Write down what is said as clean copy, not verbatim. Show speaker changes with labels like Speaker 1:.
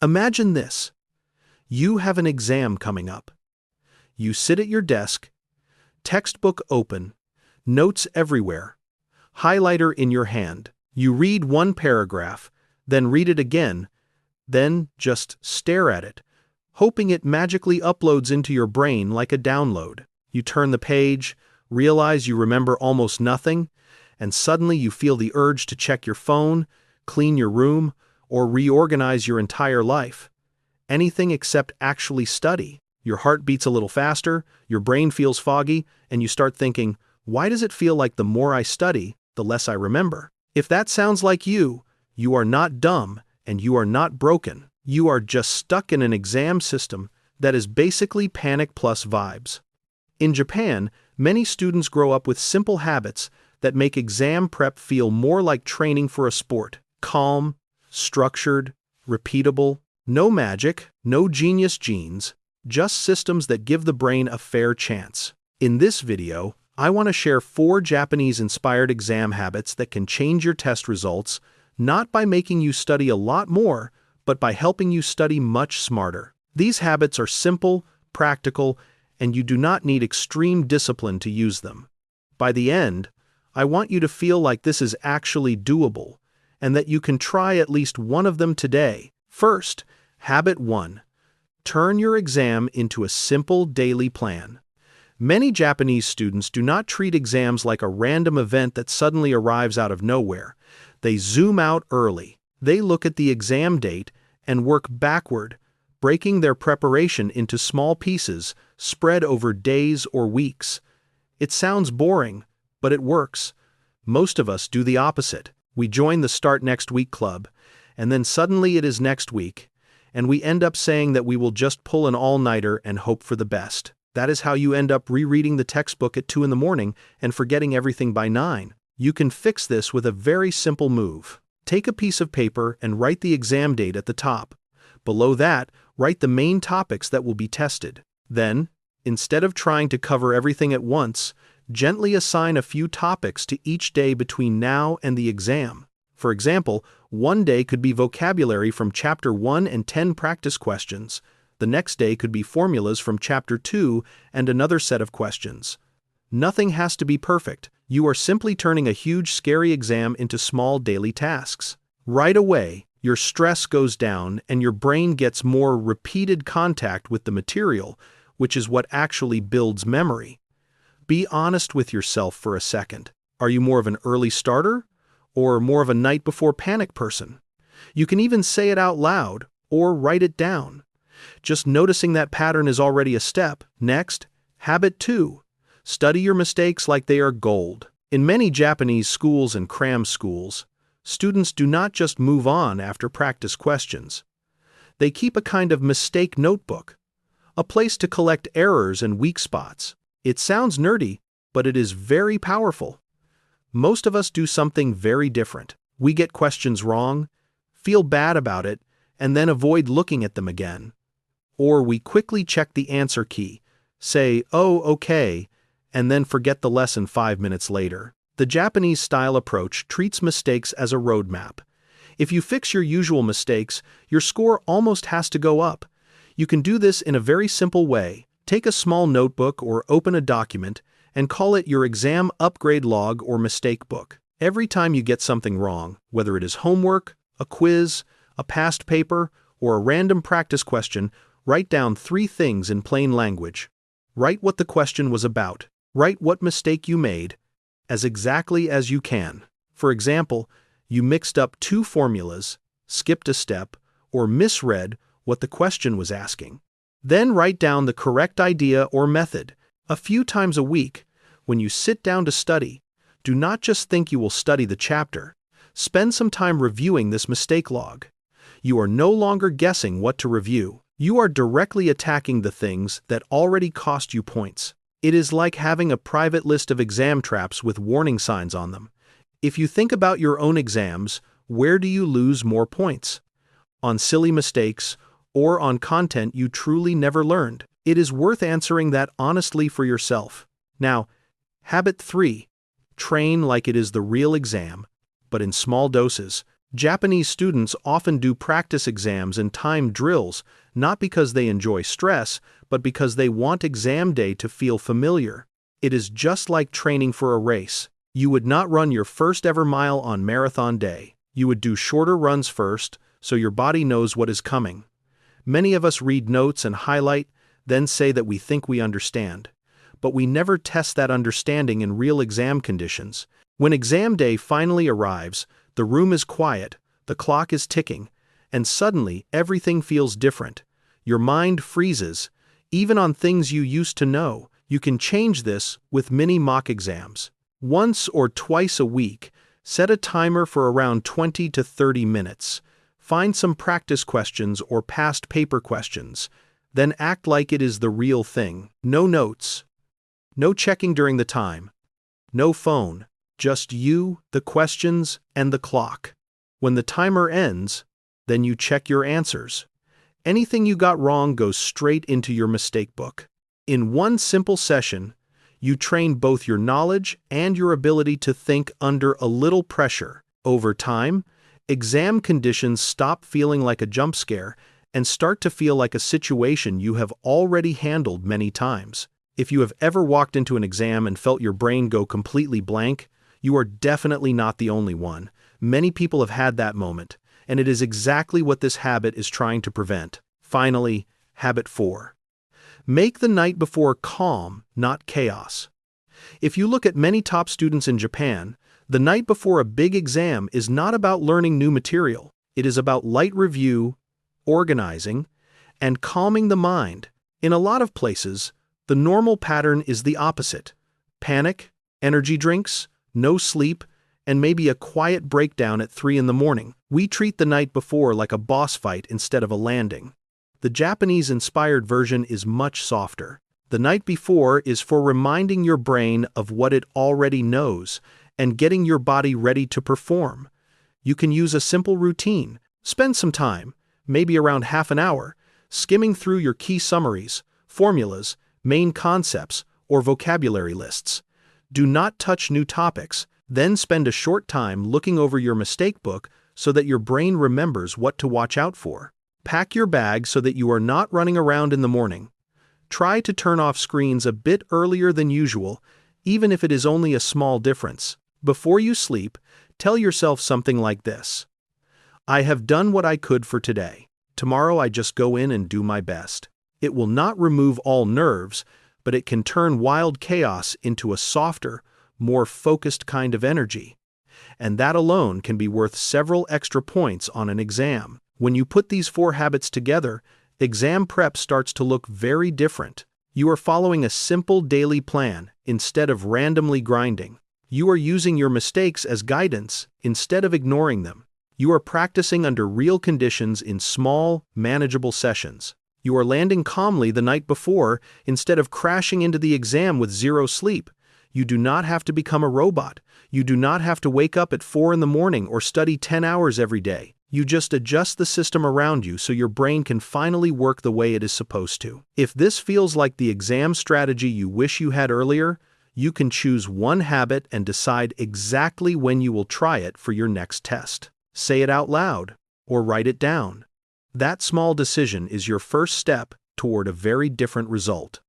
Speaker 1: Imagine this. You have an exam coming up. You sit at your desk, textbook open, notes everywhere, highlighter in your hand. You read one paragraph, then read it again, then just stare at it, hoping it magically uploads into your brain like a download. You turn the page, realize you remember almost nothing, and suddenly you feel the urge to check your phone, clean your room, or reorganize your entire life. Anything except actually study. Your heart beats a little faster, your brain feels foggy, and you start thinking, why does it feel like the more I study, the less I remember? If that sounds like you are not dumb and you are not broken. You are just stuck in an exam system that is basically panic plus vibes. In Japan, many students grow up with simple habits that make exam prep feel more like training for a sport. Calm, structured, repeatable, no magic, no genius genes, just systems that give the brain a fair chance. In this video, I want to share 4 Japanese-inspired exam habits that can change your test results, not by making you study a lot more, but by helping you study much smarter. These habits are simple, practical, and you do not need extreme discipline to use them. By the end, I want you to feel like this is actually doable, and that you can try at least one of them today. First, Habit 1. Turn your exam into a simple daily plan. Many Japanese students do not treat exams like a random event that suddenly arrives out of nowhere. They zoom out early. They look at the exam date and work backward, breaking their preparation into small pieces spread over days or weeks. It sounds boring, but it works. Most of us do the opposite. We join the Start Next Week club, and then suddenly it is next week, and we end up saying that we will just pull an all-nighter and hope for the best. That is how you end up rereading the textbook at 2 in the morning and forgetting everything by 9. You can fix this with a very simple move. Take a piece of paper and write the exam date at the top. Below that, write the main topics that will be tested. Then, instead of trying to cover everything at once, gently assign a few topics to each day between now and the exam. For example, one day could be vocabulary from Chapter 1 and 10 practice questions. The next day could be formulas from Chapter 2 and another set of questions. Nothing has to be perfect. You are simply turning a huge, scary exam into small daily tasks. Right away, your stress goes down and your brain gets more repeated contact with the material, which is what actually builds memory. Be honest with yourself for a second. Are you more of an early starter or more of a night before panic person? You can even say it out loud or write it down. Just noticing that pattern is already a step. Next, Habit 2. Study your mistakes like they are gold. In many Japanese schools and cram schools, students do not just move on after practice questions. They keep a kind of mistake notebook, a place to collect errors and weak spots. It sounds nerdy, but it is very powerful. Most of us do something very different. We get questions wrong, feel bad about it, and then avoid looking at them again. Or we quickly check the answer key, say, "Oh, okay," and then forget the lesson 5 minutes later. The Japanese-style approach treats mistakes as a roadmap. If you fix your usual mistakes, your score almost has to go up. You can do this in a very simple way. Take a small notebook or open a document and call it your exam upgrade log or mistake book. Every time you get something wrong, whether it is homework, a quiz, a past paper, or a random practice question, write down 3 things in plain language. Write what the question was about. Write what mistake you made, as exactly as you can. For example, you mixed up 2 formulas, skipped a step, or misread what the question was asking. Then write down the correct idea or method. A few times a week, when you sit down to study, do not just think you will study the chapter. Spend some time reviewing this mistake log. You are no longer guessing what to review. You are directly attacking the things that already cost you points. It is like having a private list of exam traps with warning signs on them. If you think about your own exams, where do you lose more points? On silly mistakes or on content you truly never learned? It is worth answering that honestly for yourself. Now, Habit 3. Train like it is the real exam, but in small doses. Japanese students often do practice exams and time drills, not because they enjoy stress, but because they want exam day to feel familiar. It is just like training for a race. You would not run your first ever mile on marathon day. You would do shorter runs first, so your body knows what is coming. Many of us read notes and highlight, then say that we think we understand. But we never test that understanding in real exam conditions. When exam day finally arrives, the room is quiet, the clock is ticking, and suddenly everything feels different. Your mind freezes, even on things you used to know. You can change this with mini mock exams. Once or twice a week, set a timer for around 20 to 30 minutes. Find some practice questions or past paper questions. Then act like it is the real thing. No notes. No checking during the time. No phone. Just you, the questions, and the clock. When the timer ends, then you check your answers. Anything you got wrong goes straight into your mistake book. In one simple session, you train both your knowledge and your ability to think under a little pressure. Over time, exam conditions stop feeling like a jump scare and start to feel like a situation you have already handled many times. If you have ever walked into an exam and felt your brain go completely blank, you are definitely not the only one. Many people have had that moment, and it is exactly what this habit is trying to prevent. Finally, habit 4. Make the night before calm, not chaos. If you look at many top students in Japan, the night before a big exam is not about learning new material. It is about light review, organizing, and calming the mind. In a lot of places, the normal pattern is the opposite. Panic, energy drinks, no sleep, and maybe a quiet breakdown at 3 in the morning. We treat the night before like a boss fight instead of a landing. The Japanese-inspired version is much softer. The night before is for reminding your brain of what it already knows and getting your body ready to perform. You can use a simple routine. Spend some time, maybe around half an hour, skimming through your key summaries, formulas, main concepts, or vocabulary lists. Do not touch new topics. Then spend a short time looking over your mistake book so that your brain remembers what to watch out for. Pack your bag so that you are not running around in the morning. Try to turn off screens a bit earlier than usual, even if it is only a small difference. Before you sleep, tell yourself something like this: I have done what I could for today. Tomorrow I just go in and do my best. It will not remove all nerves, but it can turn wild chaos into a softer, more focused kind of energy. And that alone can be worth several extra points on an exam. When you put these 4 habits together, exam prep starts to look very different. You are following a simple daily plan instead of randomly grinding. You are using your mistakes as guidance instead of ignoring them. You are practicing under real conditions in small, manageable sessions. You are landing calmly the night before instead of crashing into the exam with 0 sleep. You do not have to become a robot. You do not have to wake up at 4 in the morning or study 10 hours every day. You just adjust the system around you so your brain can finally work the way it is supposed to. If this feels like the exam strategy you wish you had earlier, you can choose one habit and decide exactly when you will try it for your next test. Say it out loud or write it down. That small decision is your first step toward a very different result.